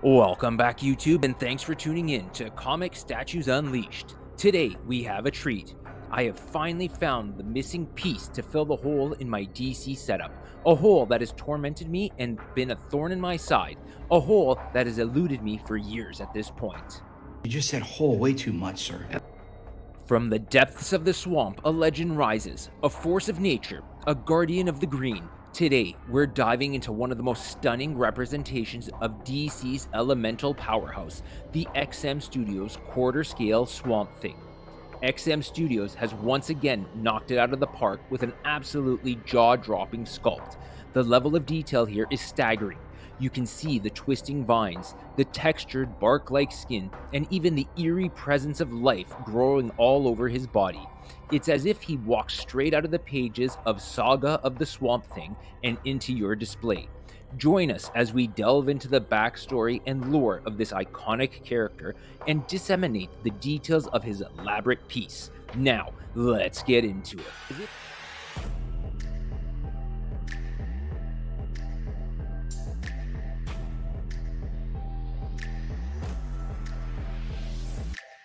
Welcome back, YouTube, and thanks for tuning in to Comic Statues Unleashed. Today, we have a treat. I have finally found the missing piece to fill the hole in my DC setup. A hole that has tormented me and been a thorn in my side. A hole that has eluded me for years at this point. You just said hole way too much, sir. From the depths of the swamp, a legend rises. A force of nature, a guardian of the green. Today, we're diving into one of the most stunning representations of DC's elemental powerhouse, the XM Studios quarter-scale Swamp Thing. XM Studios has once again knocked it out of the park with an absolutely jaw-dropping sculpt. The level of detail here is staggering. You can see the twisting vines, the textured bark-like skin, and even the eerie presence of life growing all over his body. It's as if he walked straight out of the pages of Saga of the Swamp Thing and into your display. Join us as we delve into the backstory and lore of this iconic character and disseminate the details of his elaborate piece. Now, let's get into it.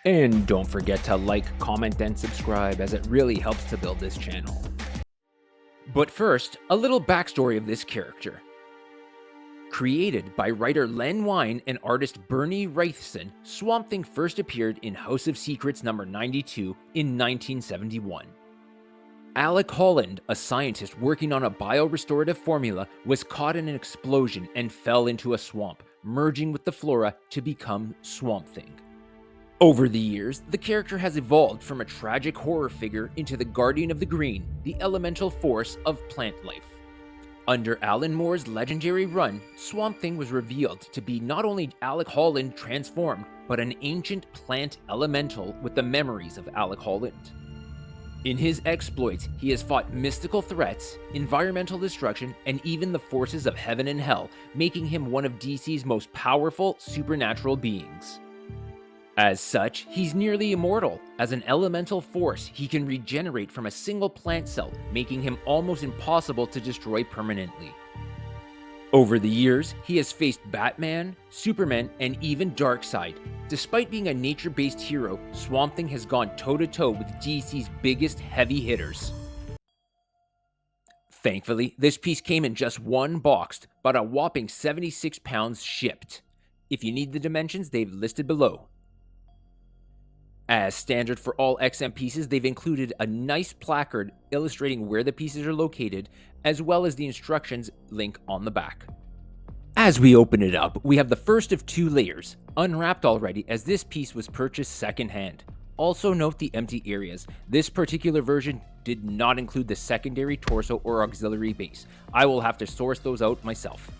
And don't forget to like, comment, and subscribe, as it really helps to build this channel. But first, a little backstory of this character. Created by writer Len Wein and artist Bernie Wrightson, Swamp Thing first appeared in House of Secrets number 92 in 1971. Alec Holland, a scientist working on a biorestorative formula, was caught in an explosion and fell into a swamp, merging with the flora to become Swamp Thing. Over the years, the character has evolved from a tragic horror figure into the guardian of the green, the elemental force of plant life. Under Alan Moore's legendary run, Swamp Thing was revealed to be not only Alec Holland transformed, but an ancient plant elemental with the memories of Alec Holland. In his exploits, he has fought mystical threats, environmental destruction, and even the forces of heaven and hell, making him one of DC's most powerful supernatural beings. As such, he's nearly immortal. As an elemental force, he can regenerate from a single plant cell, making him almost impossible to destroy permanently. Over the years, he has faced Batman, Superman, and even Darkseid. Despite being a nature-based hero, Swamp Thing has gone toe-to-toe with DC's biggest heavy hitters. Thankfully, this piece came in just one box, but a whopping 76 pounds shipped. If you need the dimensions, they've listed below. As standard for all XM pieces, they've included a nice placard illustrating where the pieces are located, as well as the instructions link on the back. As we open it up, we have the first of two layers, unwrapped already as this piece was purchased secondhand. Also note the empty areas. This particular version did not include the secondary torso or auxiliary base. I will have to source those out myself.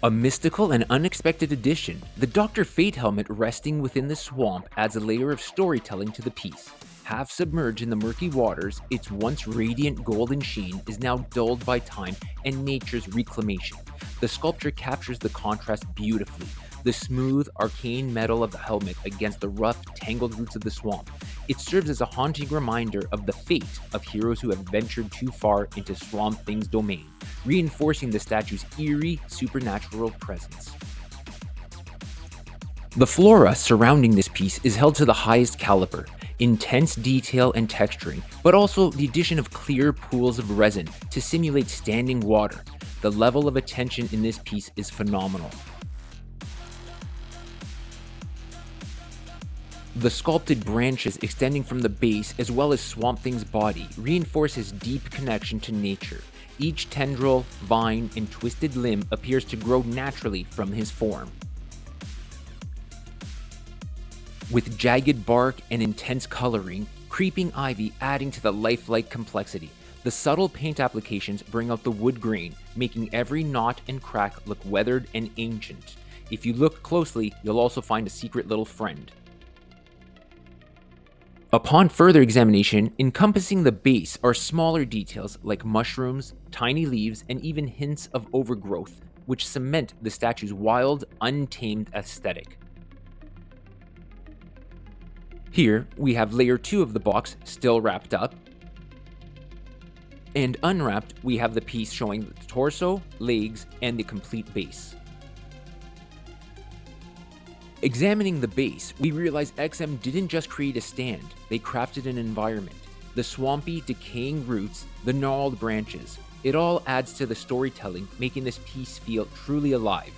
A mystical and unexpected addition, the Dr. Fate helmet resting within the swamp adds a layer of storytelling to the piece. Half submerged in the murky waters, its once radiant golden sheen is now dulled by time and nature's reclamation. The sculpture captures the contrast beautifully, the smooth, arcane metal of the helmet against the rough, tangled roots of the swamp. It serves as a haunting reminder of the fate of heroes who have ventured too far into Swamp Thing's domain, reinforcing the statue's eerie, supernatural presence. The flora surrounding this piece is held to the highest caliber, intense detail and texturing, but also the addition of clear pools of resin to simulate standing water. The level of attention in this piece is phenomenal. The sculpted branches extending from the base as well as Swamp Thing's body reinforce his deep connection to nature. Each tendril, vine, and twisted limb appears to grow naturally from his form. With jagged bark and intense coloring, creeping ivy adding to the lifelike complexity. The subtle paint applications bring out the wood grain, making every knot and crack look weathered and ancient. If you look closely, you'll also find a secret little friend. Upon further examination, encompassing the base are smaller details like mushrooms, tiny leaves, and even hints of overgrowth, which cement the statue's wild, untamed aesthetic. Here, we have layer 2 of the box still wrapped up, and unwrapped, we have the piece showing the torso, legs, and the complete base. Examining the base, we realize XM didn't just create a stand, they crafted an environment. The swampy, decaying roots, the gnarled branches, it all adds to the storytelling, making this piece feel truly alive.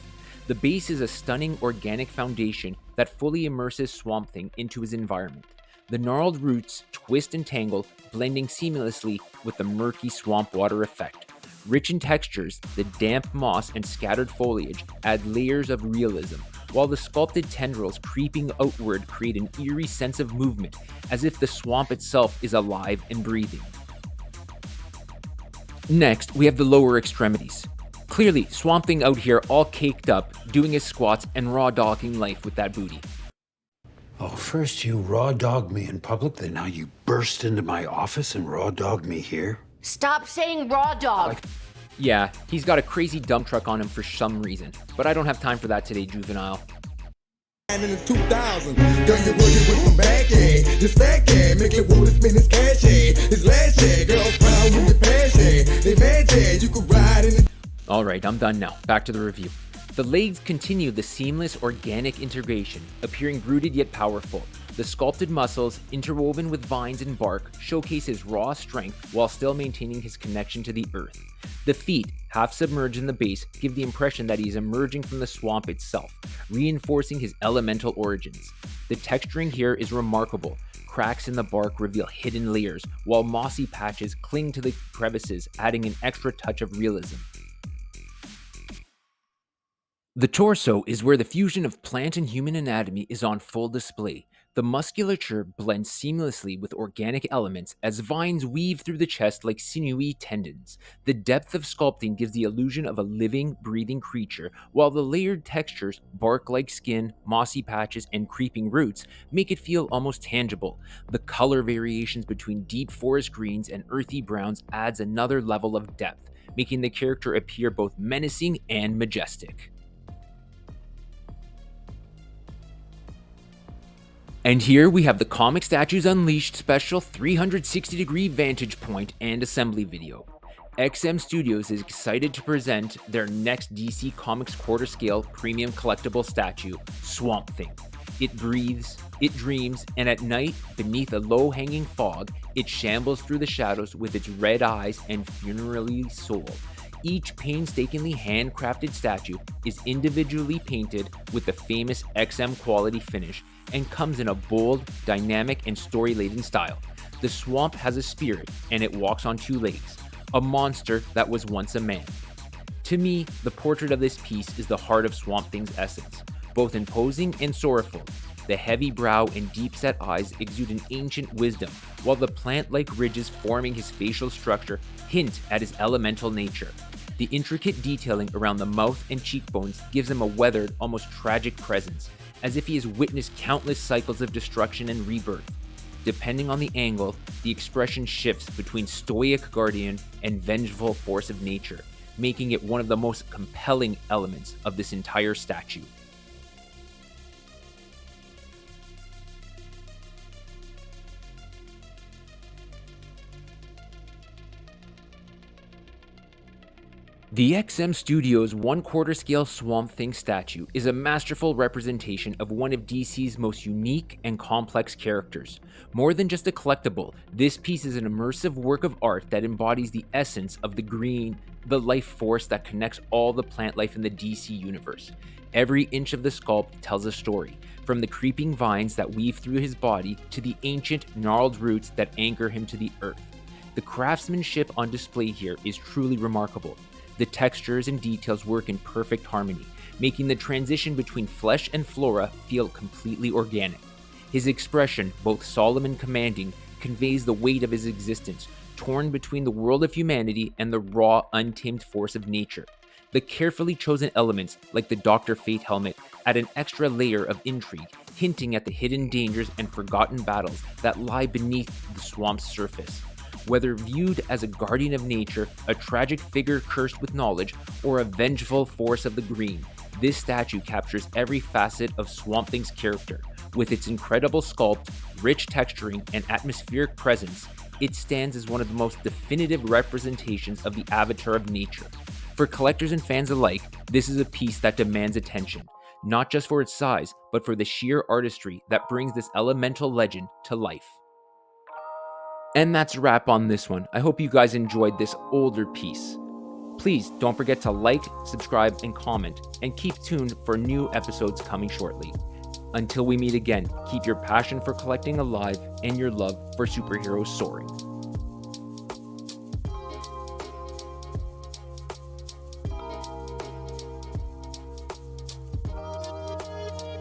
The base is a stunning organic foundation that fully immerses Swamp Thing into his environment. The gnarled roots twist and tangle, blending seamlessly with the murky swamp water effect. Rich in textures, the damp moss and scattered foliage add layers of realism, while the sculpted tendrils creeping outward create an eerie sense of movement, as if the swamp itself is alive and breathing. Next, we have the lower extremities. Clearly, Swamp Thing out here all caked up, doing his squats and raw dogging life with that booty. Oh, first you raw dogged me in public, then now you burst into my office and raw dogged me here? Stop saying raw dog. Yeah, he's got a crazy dump truck on him for some reason, but I don't have time for that today, juvenile. In the 2000, girl, you working with some bad yeah. This fat yeah, make it wanna spend his cash yeah. His last yeah, girls proud with the pass yeah. They mad yeah, you could ride in the... Alright, I'm done now. Back to the review. The legs continue the seamless organic integration, appearing rooted yet powerful. The sculpted muscles, interwoven with vines and bark, showcase his raw strength while still maintaining his connection to the earth. The feet, half submerged in the base, give the impression that he is emerging from the swamp itself, reinforcing his elemental origins. The texturing here is remarkable. Cracks in the bark reveal hidden layers, while mossy patches cling to the crevices, adding an extra touch of realism. The torso is where the fusion of plant and human anatomy is on full display. The musculature blends seamlessly with organic elements as vines weave through the chest like sinewy tendons. The depth of sculpting gives the illusion of a living, breathing creature, while the layered textures, bark-like skin, mossy patches, and creeping roots make it feel almost tangible. The color variations between deep forest greens and earthy browns adds another level of depth, making the character appear both menacing and majestic. And here we have the Comic Statues Unleashed special 360-degree vantage point and assembly video. XM Studios is excited to present their next DC Comics quarter-scale premium collectible statue, Swamp Thing. It breathes, it dreams, and at night, beneath a low-hanging fog, it shambles through the shadows with its red eyes and funerally soul. Each painstakingly handcrafted statue is individually painted with the famous XM quality finish and comes in a bold, dynamic, and story-laden style. The swamp has a spirit, and it walks on two legs, a monster that was once a man. To me, the portrait of this piece is the heart of Swamp Thing's essence, both imposing and sorrowful. The heavy brow and deep-set eyes exude an ancient wisdom, while the plant-like ridges forming his facial structure hint at his elemental nature. The intricate detailing around the mouth and cheekbones gives him a weathered, almost tragic presence, as if he has witnessed countless cycles of destruction and rebirth. Depending on the angle, the expression shifts between stoic guardian and vengeful force of nature, making it one of the most compelling elements of this entire statue. The XM Studios 1/4 scale Swamp Thing statue is a masterful representation of one of DC's most unique and complex characters. More than just a collectible, this piece is an immersive work of art that embodies the essence of the green, the life force that connects all the plant life in the DC universe. Every inch of the sculpt tells a story, from the creeping vines that weave through his body to the ancient, gnarled roots that anchor him to the earth. The craftsmanship on display here is truly remarkable. The textures and details work in perfect harmony, making the transition between flesh and flora feel completely organic. His expression, both solemn and commanding, conveys the weight of his existence, torn between the world of humanity and the raw, untamed force of nature. The carefully chosen elements, like the Dr. Fate helmet, add an extra layer of intrigue, hinting at the hidden dangers and forgotten battles that lie beneath the swamp's surface. Whether viewed as a guardian of nature, a tragic figure cursed with knowledge, or a vengeful force of the green, this statue captures every facet of Swamp Thing's character. With its incredible sculpt, rich texturing, and atmospheric presence, it stands as one of the most definitive representations of the avatar of nature. For collectors and fans alike, this is a piece that demands attention. not just for its size, but for the sheer artistry that brings this elemental legend to life. And that's a wrap on this one. I hope you guys enjoyed this older piece. Please don't forget to like, subscribe, and comment, and keep tuned for new episodes coming shortly. Until we meet again, keep your passion for collecting alive and your love for superheroes soaring.